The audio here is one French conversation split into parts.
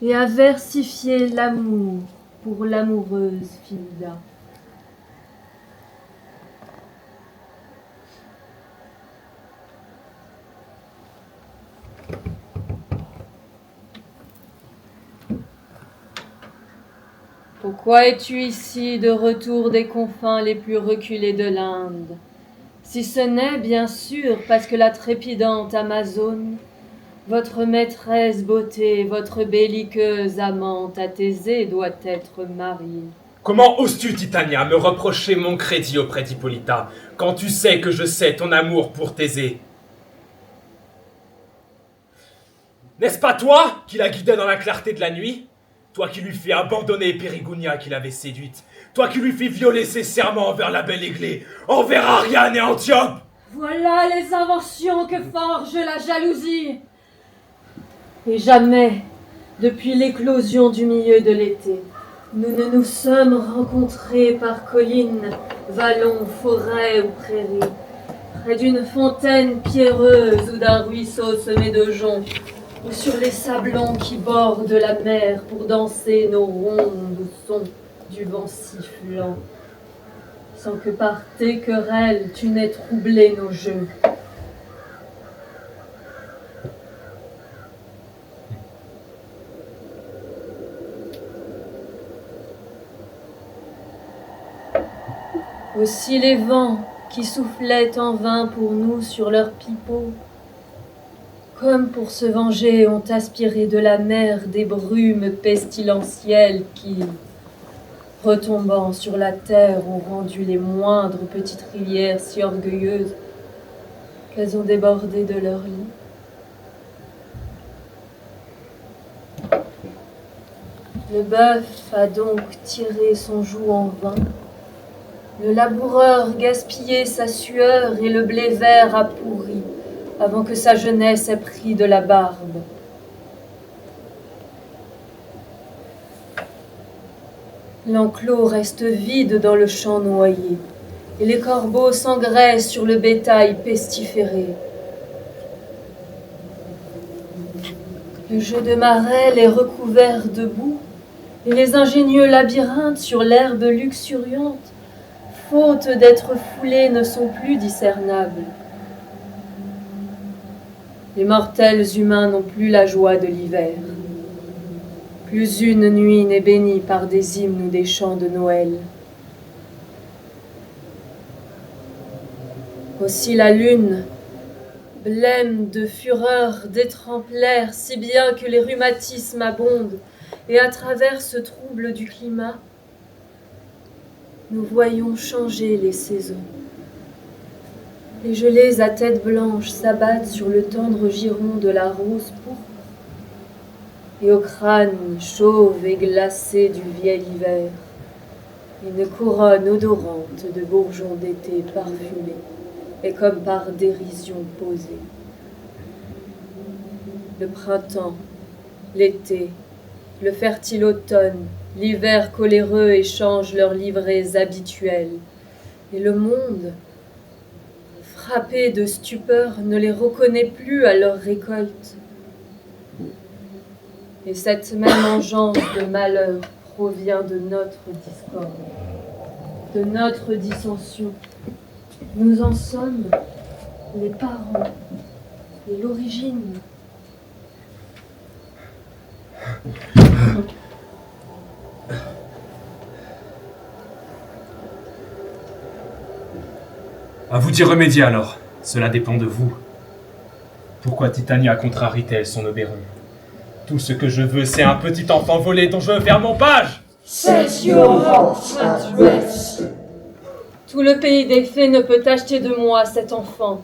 et à versifier l'amour pour l'amoureuse Philida. Pourquoi es-tu ici de retour des confins les plus reculés de l'Inde? Si ce n'est, bien sûr, parce que la trépidante Amazone, votre maîtresse beauté, votre belliqueuse amante à Thésée doit être mariée. Comment oses-tu, Titania, me reprocher mon crédit auprès d'Hippolyta, quand tu sais que je sais ton amour pour Thésée? N'est-ce pas toi qui la guidais dans la clarté de la nuit? Toi qui lui fis abandonner Périgounia qui l'avait séduite? Toi qui lui fis violer ses serments envers la belle Églée, envers Ariane et Antiope? Voilà les inventions que forge la jalousie. Et jamais, depuis l'éclosion du milieu de l'été, nous ne nous sommes rencontrés par collines, vallons, forêts ou prairies, près d'une fontaine pierreuse ou d'un ruisseau semé de joncs, ou sur les sablons qui bordent la mer pour danser nos rondes au son du vent sifflant, sans que par tes querelles tu n'aies troublé nos jeux. Aussi les vents qui soufflaient en vain pour nous sur leurs pipeaux, comme pour se venger, ont aspiré de la mer des brumes pestilentielles qui, retombant sur la terre, ont rendu les moindres petites rivières si orgueilleuses qu'elles ont débordé de leur lit. Le bœuf a donc tiré son joug en vain, le laboureur gaspillé sa sueur et le blé vert a pourri avant que sa jeunesse ait pris de la barbe. L'enclos reste vide dans le champ noyé, et les corbeaux s'engraissent sur le bétail pestiféré. Le jeu de marelle est recouvert de boue, et les ingénieux labyrinthes sur l'herbe luxuriante, faute d'être foulés, ne sont plus discernables. Les mortels humains n'ont plus la joie de l'hiver. Plus une nuit n'est bénie par des hymnes ou des chants de Noël. Aussi la lune, blême de fureur, détrempe-l'air si bien que les rhumatismes abondent, et à travers ce trouble du climat, nous voyons changer les saisons. Les gelées à tête blanche s'abattent sur le tendre giron de la rose pourpre et au crâne chauve et glacé du vieil hiver, une couronne odorante de bourgeons d'été parfumés et comme par dérision posée. Le printemps, l'été, le fertile automne, l'hiver coléreux échangent leurs livrées habituelles, et le monde, frappé de stupeur, ne les reconnaît plus à leur récolte. Et cette même engeance de malheur provient de notre discorde, de notre dissension. Nous en sommes les parents et l'origine. À vous d'y remédier alors, cela dépend de vous. Pourquoi Titania contrarie-t-elle son Oberon? Tout ce que je veux, c'est un petit enfant volé dont je veux faire mon page! Set your heart at rest. Tout le pays des fées ne peut acheter de moi cet enfant.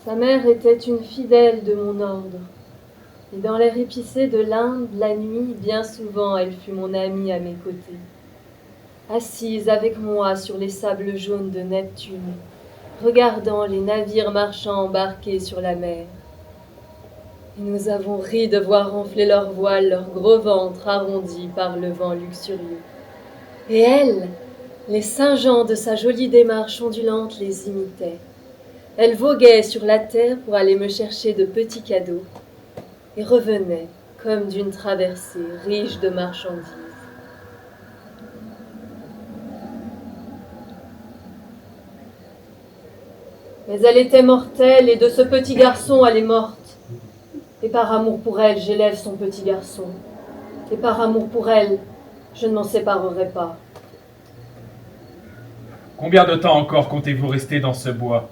Sa mère était une fidèle de mon ordre. Et dans l'air épicé de l'Inde, la nuit, bien souvent, elle fut mon amie à mes côtés. Assise avec moi sur les sables jaunes de Neptune, regardant les navires marchands embarqués sur la mer. Et nous avons ri de voir enfler leurs voiles, leurs gros ventres arrondis par le vent luxurieux. Et elle, les Saint-Jean de sa jolie démarche ondulante les imitaient. Elle voguait sur la terre pour aller me chercher de petits cadeaux et revenait comme d'une traversée riche de marchandises. Mais elle était mortelle et de ce petit garçon elle est morte. Et par amour pour elle, j'élève son petit garçon. Et par amour pour elle, je ne m'en séparerai pas. Combien de temps encore comptez-vous rester dans ce bois?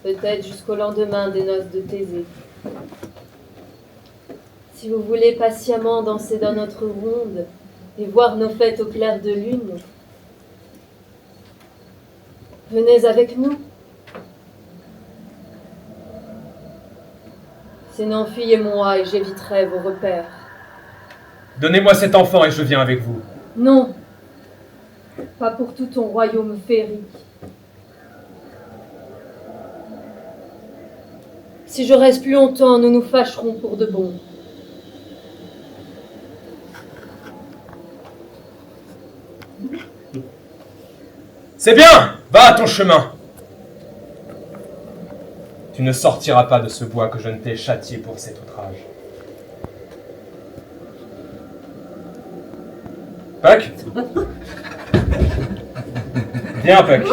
Peut-être jusqu'au lendemain des noces de Thésée. Si vous voulez patiemment danser dans notre ronde et voir nos fêtes au clair de lune, venez avec nous. Sinon, fuyez-moi et j'éviterai vos repères. Donnez-moi cet enfant et je viens avec vous. Non, pas pour tout ton royaume féerique. Si je reste plus longtemps, nous nous fâcherons pour de bon. C'est bien! Va à ton chemin! Tu ne sortiras pas de ce bois que je ne t'ai châtié pour cet outrage. Puck? Viens, Puck.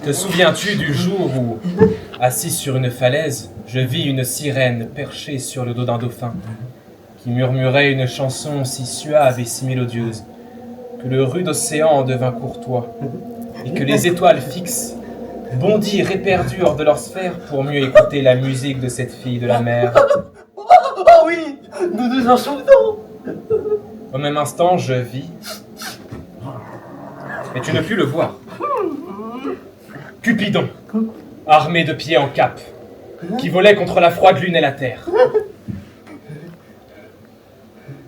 Te souviens-tu du jour où, assis sur une falaise, je vis une sirène perchée sur le dos d'un dauphin, qui murmurait une chanson si suave et si mélodieuse, que le rude océan en devint courtois, et que les étoiles fixes bondirent éperdurent de leur sphère pour mieux écouter la musique de cette fille de la mer. Oh oui, nous nous en souvenons. Au même instant, je vis, mais tu ne pus le voir, Cupidon, armé de pieds en cap, qui volait contre la froide lune et la terre.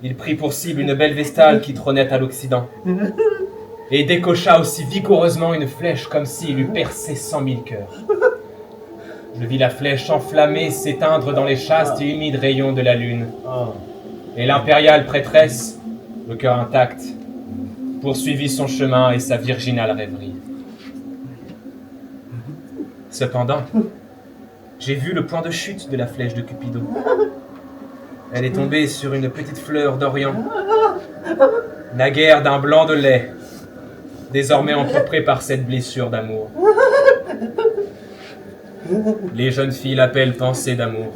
Il prit pour cible une belle vestale qui trônait à l'Occident, et décocha aussi vigoureusement une flèche comme s'il eût percé 100 000 cœurs. Je vis la flèche enflammée s'éteindre dans les chastes et humides rayons de la lune, et l'impériale prêtresse, le cœur intact, poursuivit son chemin et sa virginale rêverie. Cependant, j'ai vu le point de chute de la flèche de Cupidon. Elle est tombée sur une petite fleur d'Orient, naguère d'un blanc de lait, désormais empourprée par cette blessure d'amour. Les jeunes filles l'appellent pensée d'amour.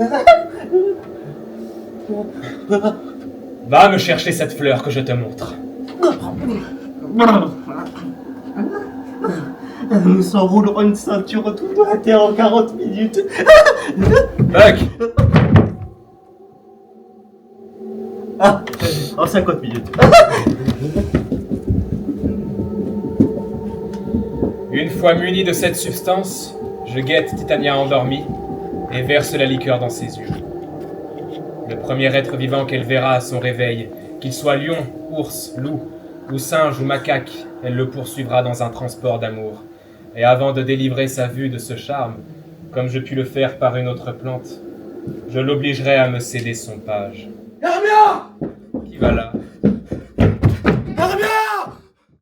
Va me chercher cette fleur que je te montre. Nous s'enroulerons une ceinture tout doigtée en 40 minutes. Puck! Ah, en 50 minutes. Une fois muni de cette substance, je guette Titania endormie et verse la liqueur dans ses yeux. Le premier être vivant qu'elle verra à son réveil, qu'il soit lion, ours, loup, ou singe ou macaque, elle le poursuivra dans un transport d'amour. Et avant de délivrer sa vue de ce charme, comme je puis le faire par une autre plante, je l'obligerai à me céder son page. Hermia! Qui va là?